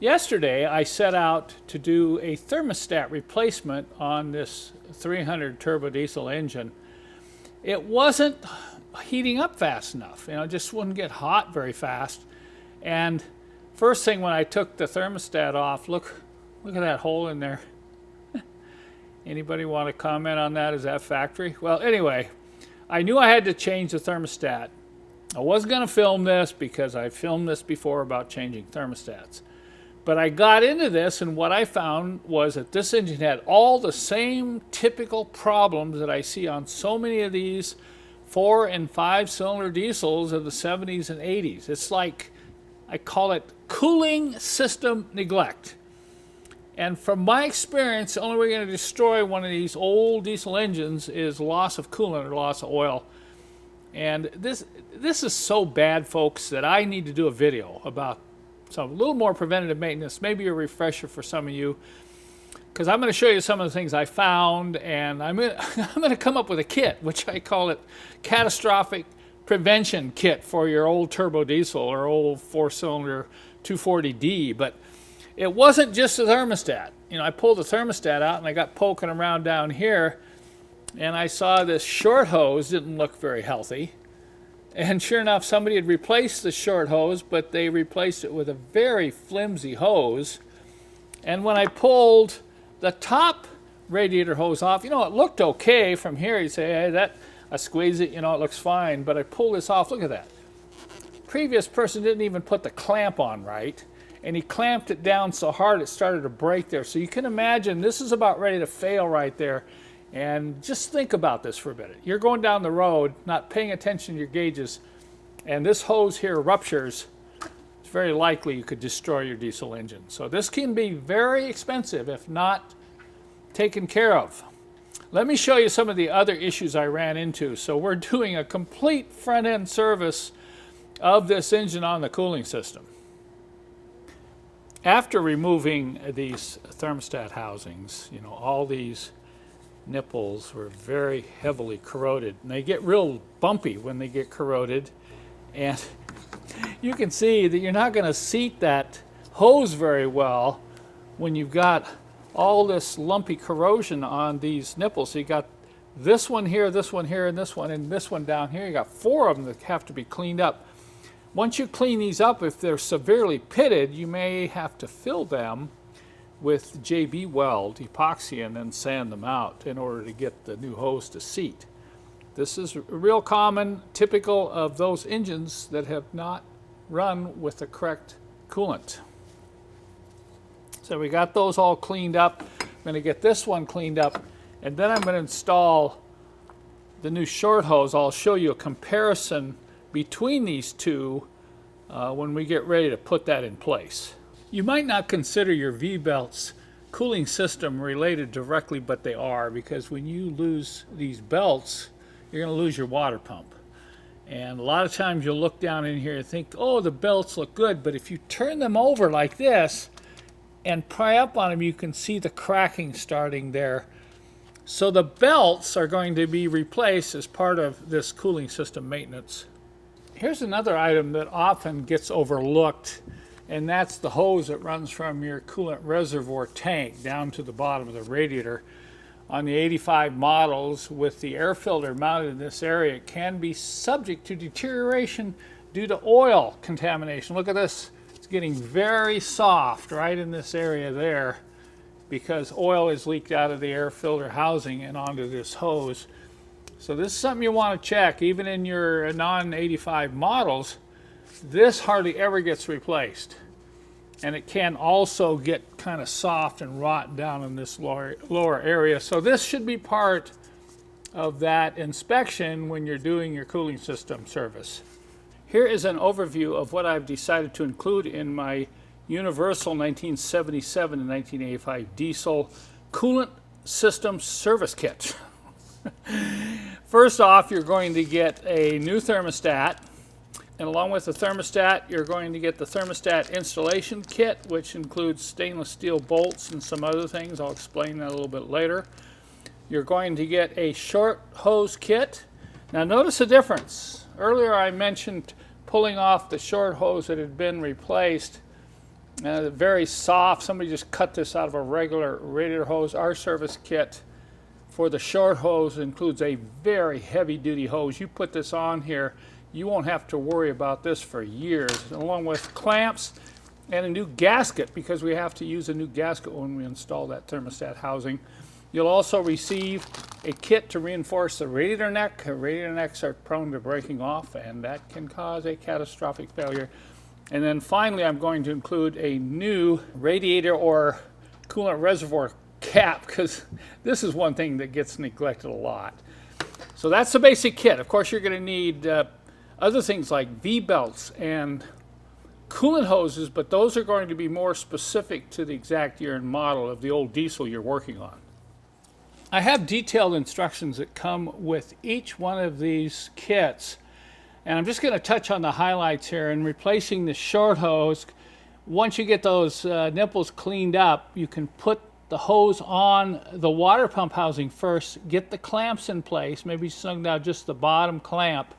Yesterday I set out to do a thermostat replacement on this 300 turbo diesel engine. It wasn't heating up fast enough, it just wouldn't get hot very fast. And first thing when I took the thermostat off, look at that hole in there. Anybody want to comment on that? Is that factory? Well, anyway, I knew I had to change the thermostat. I wasn't going to film this because I filmed this before about changing thermostats. But I got into this, and what I found was that this engine had all the same typical problems that I see on so many of these 4 and 5 cylinder diesels of the 70s and 80s. It's like, I call it cooling system neglect. And from my experience, the only way you're going to destroy one of these old diesel engines is loss of coolant or loss of oil. And this is so bad, folks, that I need to do a video about a little more preventative maintenance, maybe a refresher for some of you, because I'm going to show you some of the things I found, and I'm going to come up with a kit, which I call it catastrophic prevention kit for your old turbo diesel or old 4-cylinder 240D. But it wasn't just the thermostat. I pulled the thermostat out and I got poking around down here, and I saw this short hose didn't look very healthy. And sure enough, somebody had replaced the short hose, but they replaced it with a very flimsy hose. And when I pulled the top radiator hose off, it looked okay from here. You say, hey, I squeeze it, it looks fine. But I pulled this off, look at that. Previous person didn't even put the clamp on right, and he clamped it down so hard it started to break there. So you can imagine this is about ready to fail right there. And just think about this for a minute. You're going down the road, not paying attention to your gauges, and this hose here ruptures. It's very likely you could destroy your diesel engine. So this can be very expensive if not taken care of. Let me show you some of the other issues I ran into. So we're doing a complete front-end service of this engine on the cooling system. After removing these thermostat housings, all these nipples were very heavily corroded, and they get real bumpy when they get corroded, and you can see that you're not going to seat that hose very well when you've got all this lumpy corrosion on these nipples. So you got this one here, and this one down here. You got 4 of them that have to be cleaned up. Once you clean these up, if they're severely pitted, you may have to fill them with JB weld epoxy and then sand them out in order to get the new hose to seat. This is real common, typical of those engines that have not run with the correct coolant. So we got those all cleaned up. I'm going to get this one cleaned up, and then I'm going to install the new short hose. I'll show you a comparison between these two when we get ready to put that in place. You might not consider your V-belts cooling system related directly, but they are, because when you lose these belts, you're going to lose your water pump. And a lot of times you'll look down in here and think, oh, the belts look good, but if you turn them over like this and pry up on them, you can see the cracking starting there. So the belts are going to be replaced as part of this cooling system maintenance. Here's another item that often gets overlooked, and that's the hose that runs from your coolant reservoir tank down to the bottom of the radiator. On the 85 models with the air filter mounted in this area, it can be subject to deterioration due to oil contamination. Look at this. It's getting very soft right in this area there because oil is leaked out of the air filter housing and onto this hose. So this is something you want to check. Even in your non-85 models, this hardly ever gets replaced. And it can also get kind of soft and rot down in this lower area. So this should be part of that inspection when you're doing your cooling system service. Here is an overview of what I've decided to include in my universal 1977 and 1985 diesel coolant system service kit. First off, you're going to get a new thermostat, and along with the thermostat, you're going to get the thermostat installation kit, which includes stainless steel bolts and some other things. I'll explain that a little bit later. You're going to get a short hose kit. Now notice the difference. Earlier I mentioned pulling off the short hose that had been replaced. Very soft. Somebody just cut this out of a regular radiator hose. Our service kit for the short hose includes a very heavy duty hose. You put this on here, you won't have to worry about this for years, along with clamps and a new gasket, because we have to use a new gasket when we install that thermostat housing. You'll also receive a kit to reinforce the radiator neck. Radiator necks are prone to breaking off, and that can cause a catastrophic failure. And then finally, I'm going to include a new radiator or coolant reservoir cap, because this is one thing that gets neglected a lot. So that's the basic kit. Of course, you're going to need other things like V-belts and coolant hoses, but those are going to be more specific to the exact year and model of the old diesel you're working on. I have detailed instructions that come with each one of these kits, and I'm just going to touch on the highlights here. In replacing the short hose, once you get those nipples cleaned up, you can put the hose on the water pump housing first, get the clamps in place, maybe snug down just the bottom clamp,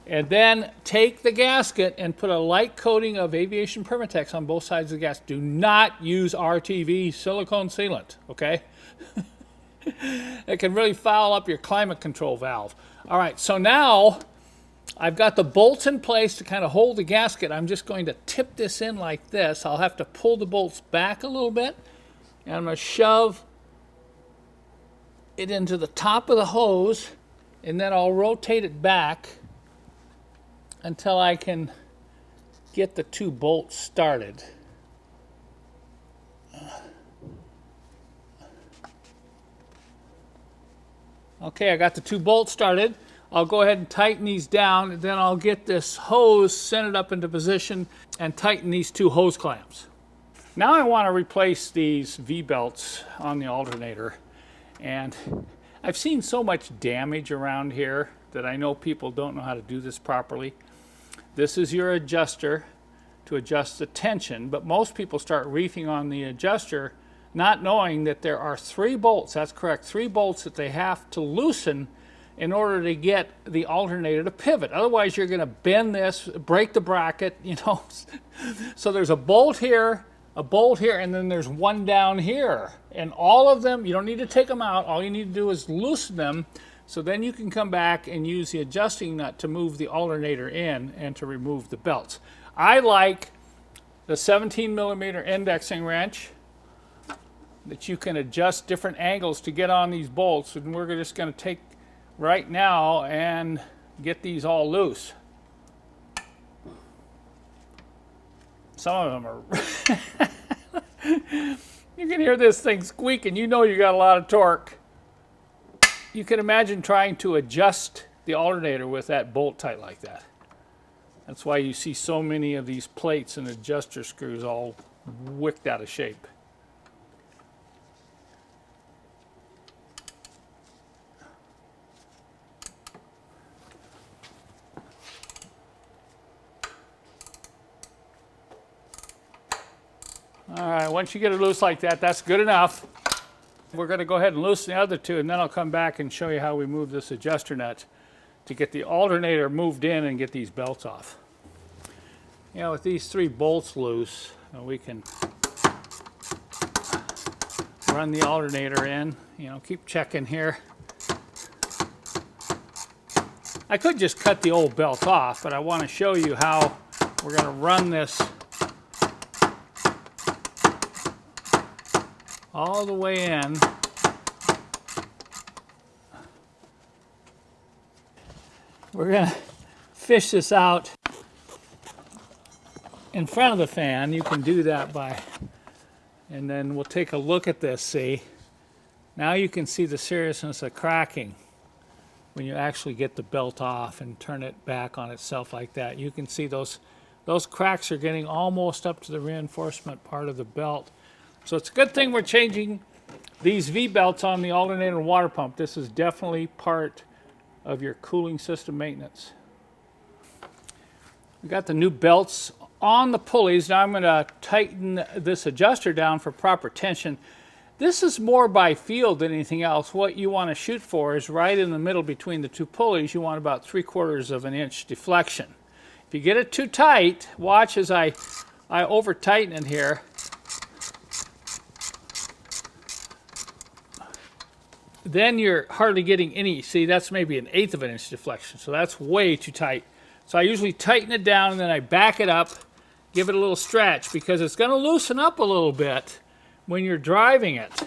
and then take the gasket and put a light coating of aviation Permatex on both sides of the gasket. Do not use RTV silicone sealant, okay? It can really foul up your climate control valve. All right, so now I've got the bolts in place to kind of hold the gasket. I'm just going to tip this in like this. I'll have to pull the bolts back a little bit, and I'm going to shove it into the top of the hose, and then I'll rotate it back until I can get the two bolts started. Okay, I got the two bolts started. I'll go ahead and tighten these down, and then I'll get this hose centered up into position and tighten these two hose clamps. Now I want to replace these V-belts on the alternator, and I've seen so much damage around here that I know people don't know how to do this properly. This is your adjuster to adjust the tension, but most people start reefing on the adjuster not knowing that there are 3 bolts, that's correct, 3 bolts that they have to loosen in order to get the alternator to pivot. Otherwise you're going to bend this, break the bracket, you know. So there's a bolt here, and then there's one down here. And all of them, you don't need to take them out, all you need to do is loosen them, so then you can come back and use the adjusting nut to move the alternator in and to remove the belts. I like the 17mm indexing wrench that you can adjust different angles to get on these bolts, and we're just going to take right now and get these all loose. Some of them are you can hear this thing squeak and you know you got a lot of torque. You can imagine trying to adjust the alternator with that bolt tight like that. That's why you see so many of these plates and adjuster screws all wicked out of shape. All right, once you get it loose like that, that's good enough. We're going to go ahead and loosen the other two, and then I'll come back and show you how we move this adjuster nut to get the alternator moved in and get these belts off. You know, with these 3 bolts loose, we can run the alternator in. You know, keep checking here. I could just cut the old belt off, but I want to show you how we're going to run this all the way in. We're going to fish this out in front of the fan. You can do that by, and then we'll take a look at this, see. Now you can see the seriousness of cracking when you actually get the belt off and turn it back on itself like that. You can see those cracks are getting almost up to the reinforcement part of the belt. So it's a good thing we're changing these V-belts on the alternator and water pump. This is definitely part of your cooling system maintenance. We got the new belts on the pulleys. Now I'm going to tighten this adjuster down for proper tension. This is more by feel than anything else. What you want to shoot for is right in the middle between the 2 pulleys. You want about 3/4 of an inch deflection. If you get it too tight, watch as I'll I over tighten it here. Then you're hardly getting any, see, that's maybe 1/8 of an inch deflection, so that's way too tight. So I usually tighten it down and then I back it up, give it a little stretch, because it's going to loosen up a little bit when you're driving it.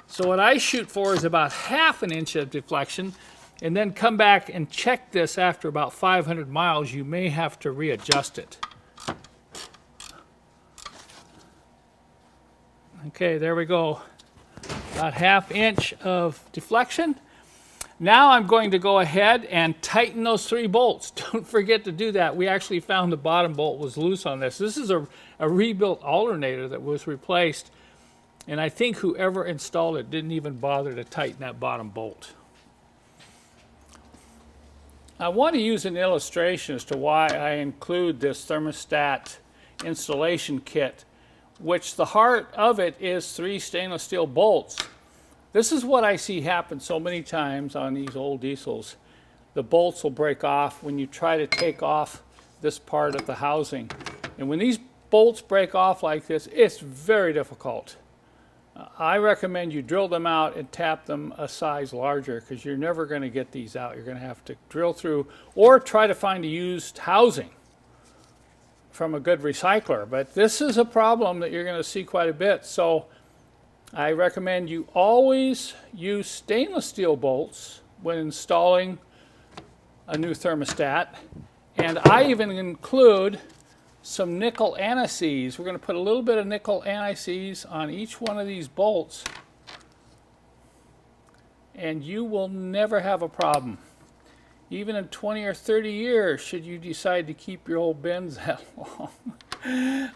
So what I shoot for is about 1/2 inch of deflection, and then come back and check this after about 500 miles. You may have to readjust it. Okay, there we go. About 1/2 inch of deflection. Now I'm going to go ahead and tighten those 3 bolts. Don't forget to do that. We actually found the bottom bolt was loose on this. This is a rebuilt alternator that was replaced, and I think whoever installed it didn't even bother to tighten that bottom bolt. I want to use an illustration as to why I include this thermostat installation kit, which the heart of it is 3 stainless steel bolts. This is what I see happen so many times on these old diesels. The bolts will break off when you try to take off this part of the housing. And when these bolts break off like this, it's very difficult. I recommend you drill them out and tap them a size larger, because you're never going to get these out. You're going to have to drill through or try to find a used housing from a good recycler. But this is a problem that you're going to see quite a bit. So I recommend you always use stainless steel bolts when installing a new thermostat. And I even include some nickel anti-seize. We're going to put a little bit of nickel anti-seize on each one of these bolts, and you will never have a problem. Even in 20 or 30 years, should you decide to keep your old bins that long.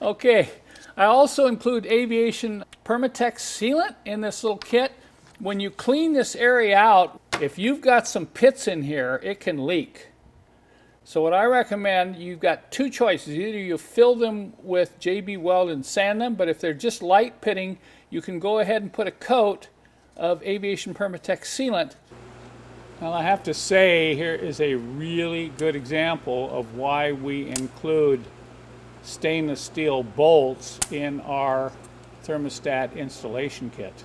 Okay, I also include aviation Permatex sealant in this little kit. When you clean this area out, if you've got some pits in here, it can leak. So what I recommend, you've got 2 choices. Either you fill them with JB Weld and sand them, but if they're just light pitting, you can go ahead and put a coat of aviation Permatex sealant. Well, I have to say, here is a really good example of why we include stainless steel bolts in our thermostat installation kit.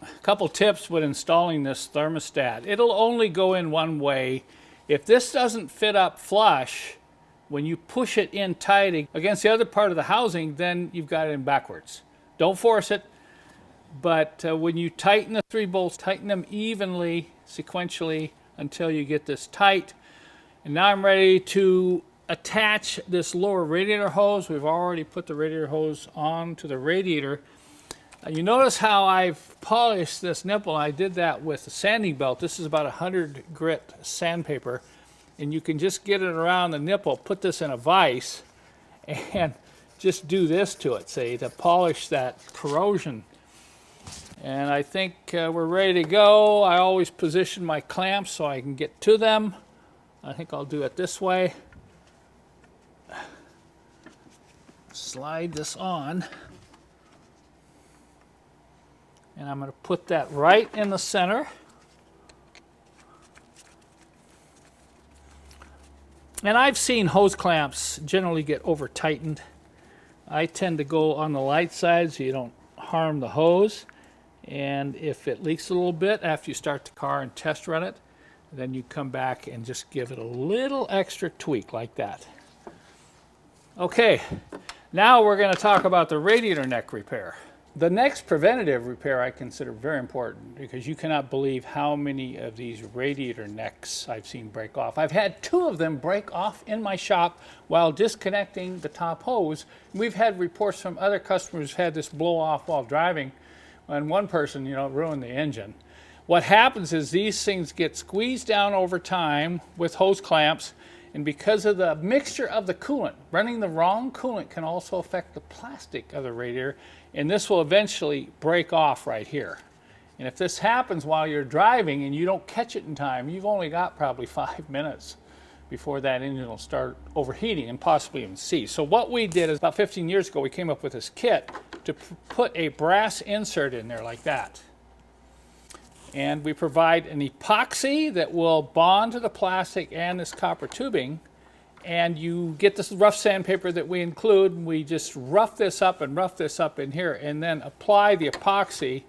A couple tips when installing this thermostat. It'll only go in one way. If this doesn't fit up flush, when you push it in tight against the other part of the housing, then you've got it in backwards. Don't force it, but when you tighten the 3 bolts, tighten them evenly, sequentially, until you get this tight. And now I'm ready to attach this lower radiator hose. We've already put the radiator hose onto the radiator. You notice how I've polished this nipple. I did that with a sanding belt. This is about 100 grit sandpaper, and you can just get it around the nipple, put this in a vise, and just do this to it, say, to polish that corrosion. And I think we're ready to go. I always position my clamps so I can get to them. I think I'll do it this way. Slide this on. And I'm going to put that right in the center. And I've seen hose clamps generally get over tightened. I tend to go on the light side so you don't harm the hose. And if it leaks a little bit after you start the car and test run it, then you come back and just give it a little extra tweak like that. Okay, now we're going to talk about the radiator neck repair. The next preventative repair I consider very important, because you cannot believe how many of these radiator necks I've seen break off. I've had 2 of them break off in my shop while disconnecting the top hose. We've had reports from other customers who had this blow off while driving, and one person, ruined the engine. What happens is these things get squeezed down over time with hose clamps, and because of the mixture of the coolant, running the wrong coolant can also affect the plastic of the radiator, and this will eventually break off right here. And if this happens while you're driving and you don't catch it in time, you've only got probably 5 minutes before that engine will start overheating and possibly even seize. So what we did is about 15 years ago, we came up with this kit to put a brass insert in there like that. And we provide an epoxy that will bond to the plastic and this copper tubing. and you get this rough sandpaper that we include, and we just rough this up in here, and then apply the epoxy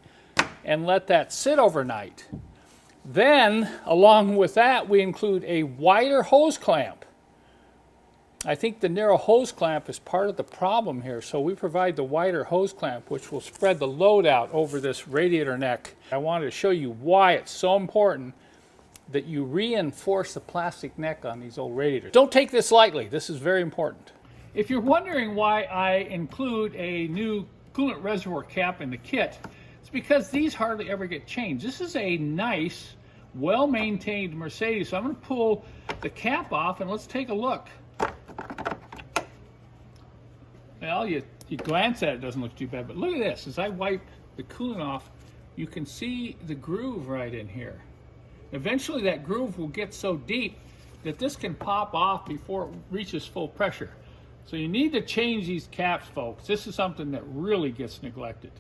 and let that sit overnight. Then, along with that, we include a wider hose clamp. I think the narrow hose clamp is part of the problem here, so we provide the wider hose clamp, which will spread the load out over this radiator neck. I wanted to show you why it's so important that you reinforce the plastic neck on these old radiators. Don't take this lightly. This is very important. If you're wondering why I include a new coolant reservoir cap in the kit, it's because these hardly ever get changed. This is a nice, well-maintained Mercedes. So I'm going to pull the cap off and let's take a look. Well, you glance at it, it doesn't look too bad, but look at this. As I wipe the coolant off, you can see the groove right in here. Eventually that groove will get so deep that this can pop off before it reaches full pressure. So you need to change these caps, folks. This is something that really gets neglected.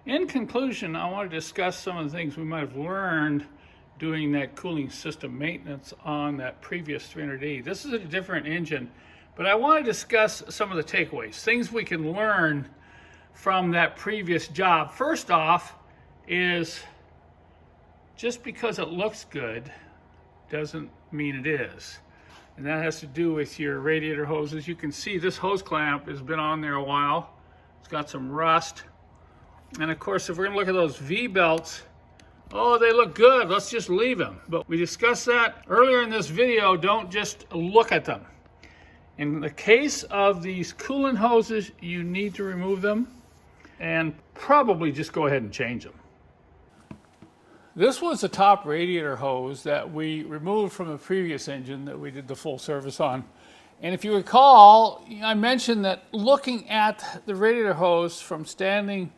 In conclusion, I want to discuss some of the things we might have learned doing that cooling system maintenance on that previous 380. This is a different engine, but I want to discuss some of the takeaways, things we can learn from that previous job. First off is, just because it looks good doesn't mean it is. And that has to do with your radiator hoses. You can see this hose clamp has been on there a while. It's got some rust. And of course, if we're gonna look at those V-belts, oh, they look good, let's just leave them. But we discussed that earlier in this video, don't just look at them. In the case of these coolant hoses, you need to remove them and probably just go ahead and change them. This was the top radiator hose that we removed from the previous engine that we did the full service on. And if you recall, I mentioned that looking at the radiator hose from standing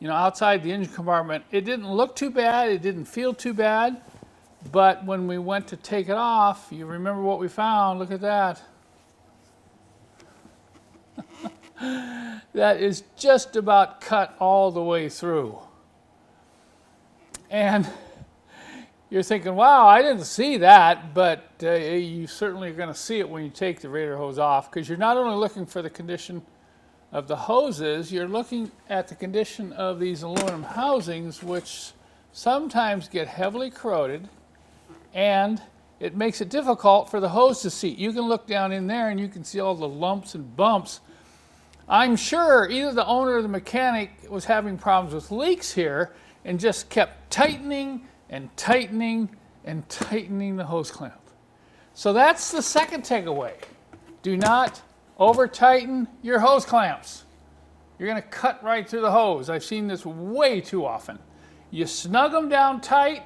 outside the engine compartment, it didn't look too bad, it didn't feel too bad. But when we went to take it off, you remember what we found, look at that. That is just about cut all the way through. And you're thinking, wow, I didn't see that, but you certainly are going to see it when you take the radiator hose off, because you're not only looking for the condition of the hoses, you're looking at the condition of these aluminum housings, which sometimes get heavily corroded, and it makes it difficult for the hose to seat. You can look down in there and you can see all the lumps and bumps. I'm sure either the owner or the mechanic was having problems with leaks here and just kept tightening and tightening and tightening the hose clamp. So that's the second takeaway. Do not over tighten your hose clamps. You're going to cut right through the hose. I've seen this way too often. You snug them down tight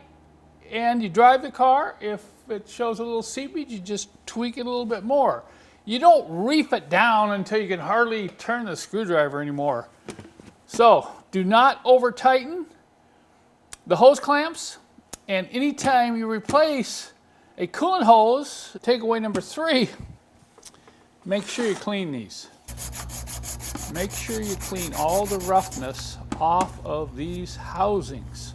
and you drive the car. If it shows a little seepage, you just tweak it a little bit more. You don't reef it down until you can hardly turn the screwdriver anymore. So do not over tighten the hose clamps, and anytime you replace a coolant hose, takeaway number 3, make sure you clean these. Make sure you clean all the roughness off of these housings,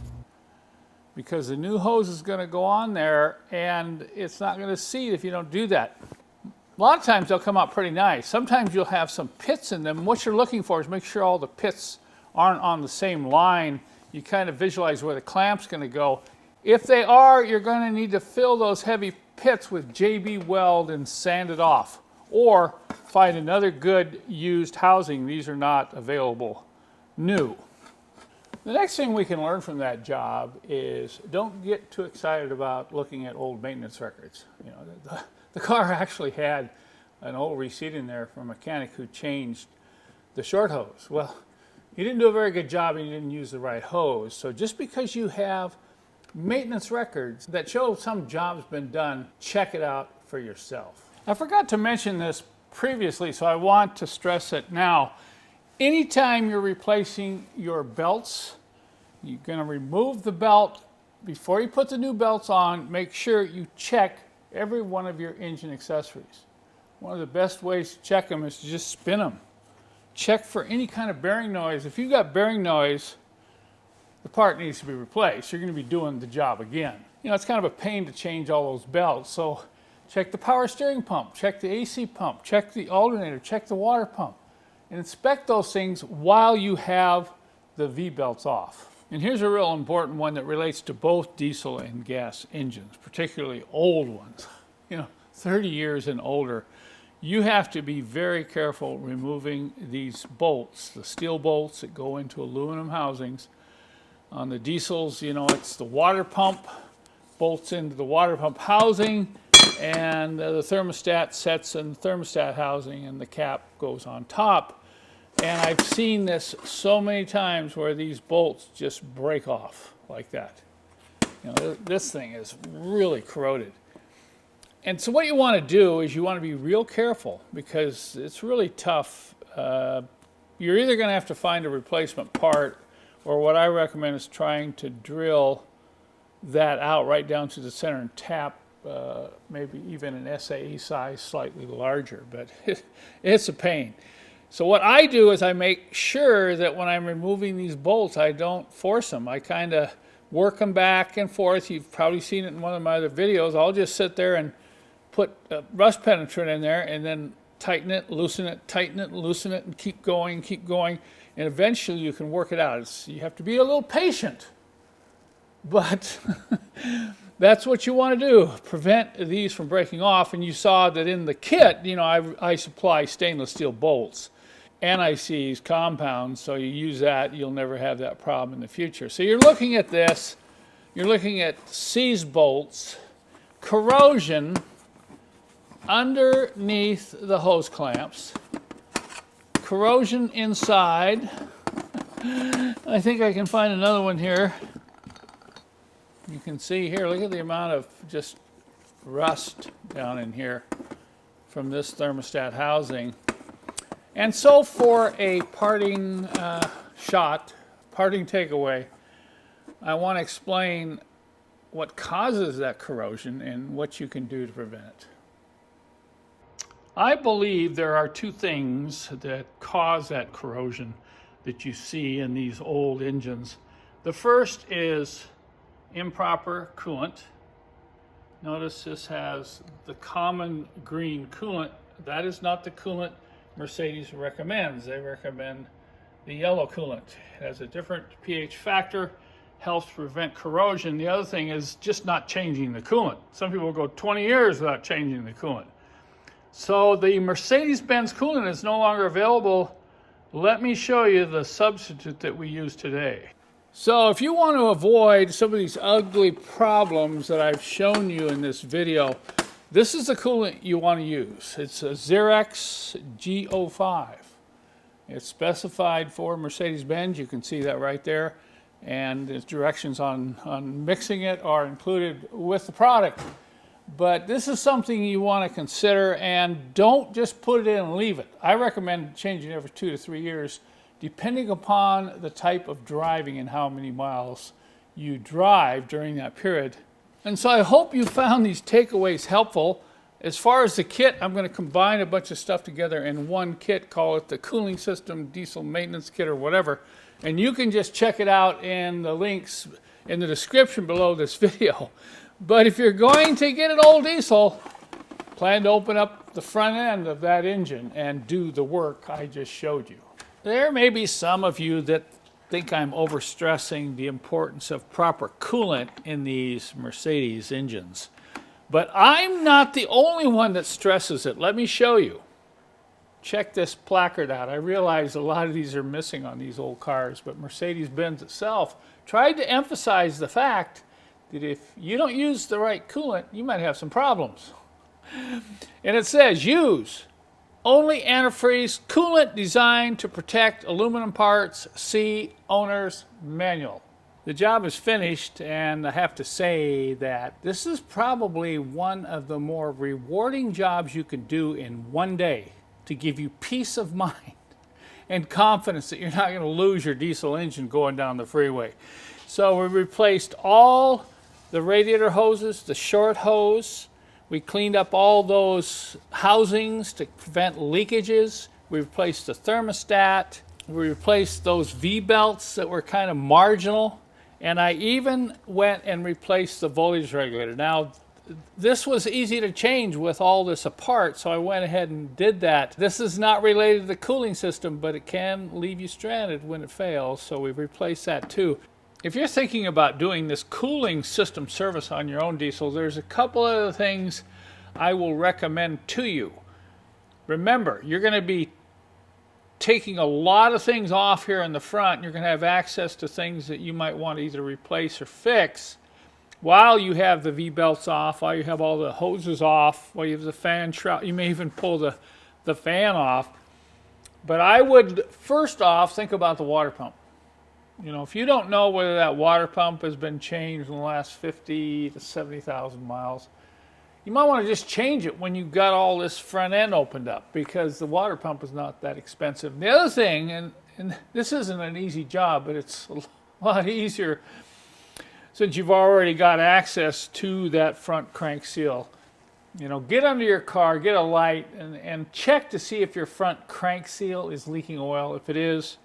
because the new hose is going to go on there and it's not going to seat if you don't do that. A lot of times they'll come out pretty nice. Sometimes you'll have some pits in them. What you're looking for is make sure all the pits aren't on the same line. You kind of visualize where the clamp's going to go. If they are, you're going to need to fill those heavy pits with JB Weld and sand it off, or find another good used housing. These are not available new. The next thing we can learn from that job is don't get too excited about looking at old maintenance records. The car actually had an old receipt in there from a mechanic who changed the short hose. Well, he didn't do a very good job and he didn't use the right hose. So just because you have maintenance records that show some job's been done, check it out for yourself. I forgot to mention this previously, so I want to stress it now. Anytime you're replacing your belts, you're going to remove the belt. Before you put the new belts on, make sure you check every one of your engine accessories. One of the best ways to check them is to just spin them. Check for any kind of bearing noise. If you've got bearing noise, the part needs to be replaced. You're going to be doing the job again. It's kind of a pain to change all those belts. So check the power steering pump, check the AC pump, check the alternator, check the water pump, and inspect those things while you have the V-belts off. And here's a real important one that relates to both diesel and gas engines, particularly old ones, 30 years and older. You have to be very careful removing these bolts, the steel bolts that go into aluminum housings. On the diesels, it's the water pump, bolts into the water pump housing, and the thermostat sets in the thermostat housing, and the cap goes on top. And I've seen this so many times where these bolts just break off like that. This thing is really corroded. And so what you want to do is you want to be real careful, because it's really tough. You're either going to have to find a replacement part, or what I recommend is trying to drill that out right down to the center and tap maybe even an SAE size slightly larger, but it's a pain. So what I do is I make sure that when I'm removing these bolts, I don't force them. I kind of work them back and forth. You've probably seen it in one of my other videos. I'll just sit there and put rust penetrant in there and then tighten it, loosen it, tighten it, loosen it, and keep going, and eventually you can work it out. You have to be a little patient, but that's what you want to do, prevent these from breaking off. And you saw that in the kit, I supply stainless steel bolts, anti-seize compounds, so you use that, you'll never have that problem in the future. So you're looking at this, you're looking at seized bolts, corrosion underneath the hose clamps, corrosion inside. I think I can find another one here. You can see here, look at the amount of just rust down in here from this thermostat housing. And so for a parting parting takeaway, I want to explain what causes that corrosion and what you can do to prevent it. I believe there are two things that cause that corrosion that you see in these old engines. The first is improper coolant. Notice this has the common green coolant. That is not the coolant Mercedes recommends. They recommend the yellow coolant. It has a different pH factor, helps prevent corrosion. The other thing is just not changing the coolant. Some people go 20 years without changing the coolant. So the Mercedes-Benz coolant is no longer available. Let me show you the substitute that we use today. So if you want to avoid some of these ugly problems that I've shown you in this video, this is the coolant you want to use. It's a Xerox G05. It's specified for Mercedes-Benz. You can see that right there. And the directions on mixing it are included with the product. But this is something you want to consider, and don't just put it in and leave it. I recommend changing it every 2 to 3 years, depending upon the type of driving and how many miles you drive during that period. And so I hope you found these takeaways helpful. As far as the kit, I'm going to combine a bunch of stuff together in one kit, call it the cooling system diesel maintenance kit or whatever. And you can just check it out in the links in the description below this video. But if you're going to get an old diesel, plan to open up the front end of that engine and do the work I just showed you. There may be some of you that think I'm overstressing the importance of proper coolant in these Mercedes engines. But I'm not the only one that stresses it. Let me show you. Check this placard out. I realize a lot of these are missing on these old cars, but Mercedes-Benz itself tried to emphasize the fact that if you don't use the right coolant, you might have some problems. And it says, use only antifreeze coolant designed to protect aluminum parts. See owner's manual. The job is finished, and I have to say that this is probably one of the more rewarding jobs you can do in one day to give you peace of mind and confidence that you're not going to lose your diesel engine going down the freeway. So we replaced all the radiator hoses, the short hose. We cleaned up all those housings to prevent leakages. We replaced the thermostat. We replaced those V-belts that were kind of marginal. And I even went and replaced the voltage regulator. Now, this was easy to change with all this apart, so I went ahead and did that. This is not related to the cooling system, but it can leave you stranded when it fails, so we've replaced that too. If you're thinking about doing this cooling system service on your own diesel, there's a couple other things I will recommend to you. Remember, you're going to be taking a lot of things off here in the front. You're going to have access to things that you might want to either replace or fix while you have the V-belts off, while you have all the hoses off, while you have the fan shroud. You may even pull the fan off. But I would, first off, think about the water pump. You know, if you don't know whether that water pump has been changed in the last 50 to 70,000 miles, you might want to just change it when you've got all this front end opened up, because the water pump is not that expensive. The other thing, and this isn't an easy job, but it's a lot easier since you've already got access to that front crank seal. You know, get under your car, get a light, and check to see if your front crank seal is leaking oil. If it is,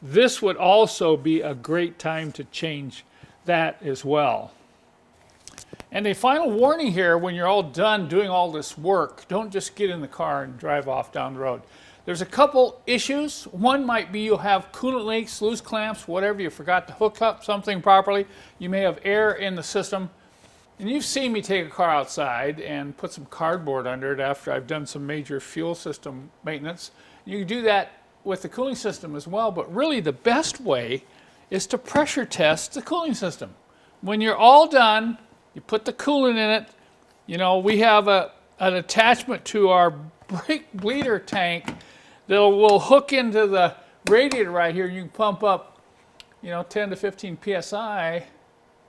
this would also be a great time to change that as well. And a final warning here, when you're all done doing all this work, don't just get in the car and drive off down the road. There's a couple issues. One might be you'll have coolant leaks, loose clamps, whatever. You forgot to hook up something properly. You may have air in the system. And you've seen me take a car outside and put some cardboard under it after I've done some major fuel system maintenance. You can do that with the cooling system as well, but really the best way is to pressure test the cooling system. When you're all done, you put the coolant in it. You know, we have an attachment to our brake bleeder tank that will hook into the radiator right here. You can pump up, 10 to 15 psi.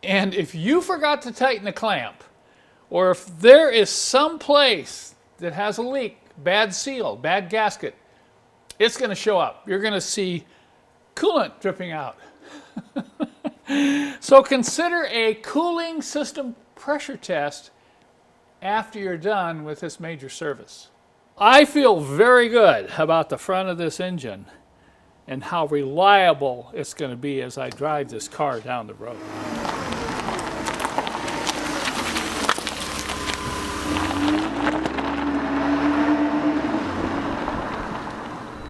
And if you forgot to tighten the clamp, or if there is some place that has a leak, bad seal, bad gasket, it's going to show up. You're going to see coolant dripping out. So consider a cooling system pressure test after you're done with this major service. I feel very good about the front of this engine and how reliable it's going to be as I drive this car down the road.